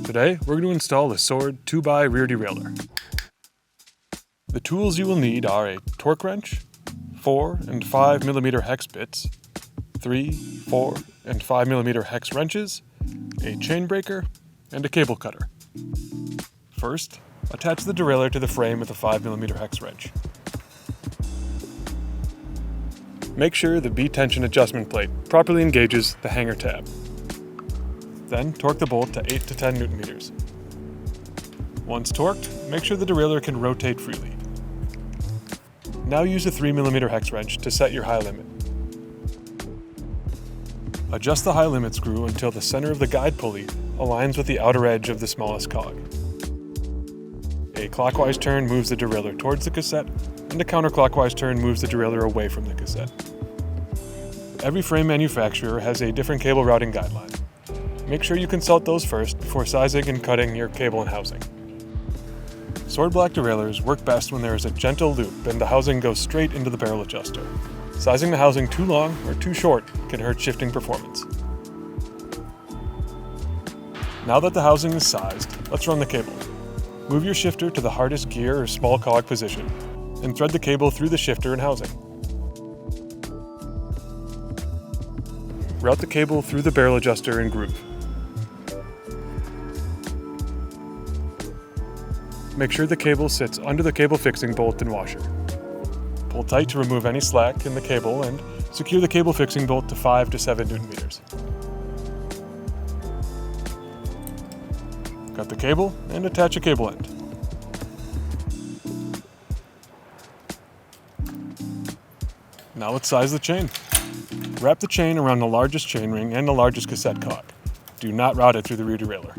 Today, we're going to install a Sword 2x rear derailleur. The tools you will need are a torque wrench, 4 and 5 mm hex bits, 3, 4, and 5 mm hex wrenches, a chain breaker, and a cable cutter. First, attach the derailleur to the frame with a 5 mm hex wrench. Make sure the Bension Adjustment plate properly engages the hanger tab. Then torque the bolt to 8 to 10 Nm. Once torqued, make sure the derailleur can rotate freely. Now use a 3 mm hex wrench to set your high limit. Adjust the high limit screw until the center of the guide pulley aligns with the outer edge of the smallest cog. A clockwise turn moves the derailleur towards the cassette, and a counterclockwise turn moves the derailleur away from the cassette. Every frame manufacturer has a different cable routing guideline. Make sure you consult those first before sizing and cutting your cable and housing. Sword block derailleurs work best when there is a gentle loop and the housing goes straight into the barrel adjuster. Sizing the housing too long or too short can hurt shifting performance. Now that the housing is sized, let's run the cable. Move your shifter to the hardest gear or small cog position, and thread the cable through the shifter and housing. Route the cable through the barrel adjuster and groove. Make sure the cable sits under the cable fixing bolt and washer. Pull tight to remove any slack in the cable and secure the cable fixing bolt to 5 to 7 Nm. Cut the cable and attach a cable end. Now let's size the chain. Wrap the chain around the largest chainring and the largest cassette cog. Do not route it through the rear derailleur.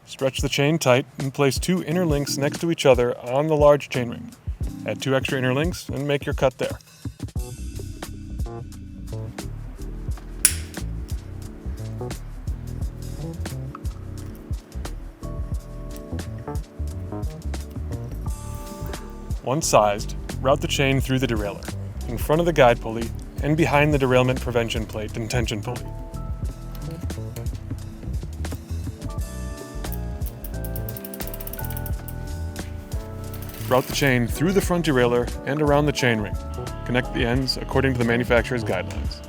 Stretch the chain tight and place 2 inner links next to each other on the large chainring. Add 2 extra inner links and make your cut there. Once sized, route the chain through the derailleur, in front of the guide pulley and behind the derailment prevention plate and tension pulley. Route the chain through the front derailleur and around the chainring. Connect the ends according to the manufacturer's guidelines.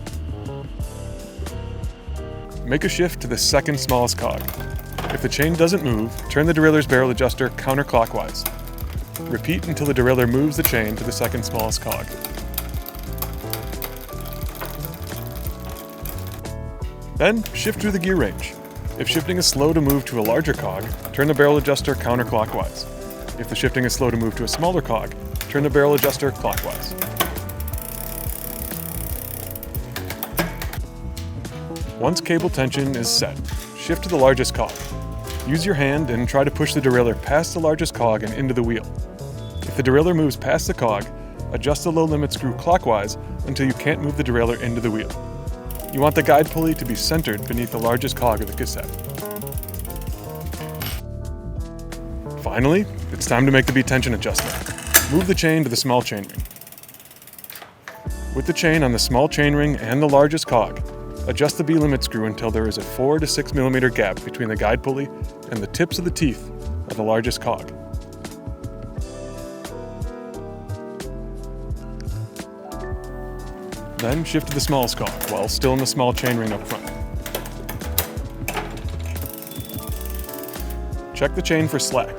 Make a shift to the second smallest cog. If the chain doesn't move, turn the derailleur's barrel adjuster counterclockwise. Repeat until the derailleur moves the chain to the second smallest cog. Then, shift through the gear range. If shifting is slow to move to a larger cog, turn the barrel adjuster counterclockwise. If the shifting is slow to move to a smaller cog, turn the barrel adjuster clockwise. Once cable tension is set, shift to the largest cog. Use your hand and try to push the derailleur past the largest cog and into the wheel. If the derailleur moves past the cog, adjust the low limit screw clockwise until you can't move the derailleur into the wheel. You want the guide pulley to be centered beneath the largest cog of the cassette. Finally, it's time to make the Bension adjustment. Move the chain to the small chainring. With the chain on the small chainring and the largest cog, adjust the B-limit screw until there is a 4 to 6 mm gap between the guide pulley and the tips of the teeth of the largest cog. Then shift to the smallest cog while still in the small chainring up front. Check the chain for slack.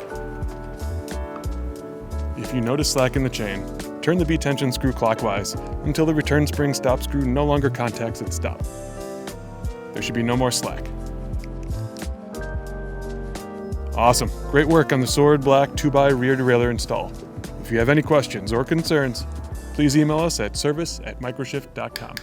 If you notice slack in the chain, turn the B-tension screw clockwise until the return spring stop screw no longer contacts its stop. There should be no more slack. Awesome, great work on the Sword Black 2x rear derailleur install. If you have any questions or concerns, please email us at service@microshift.com.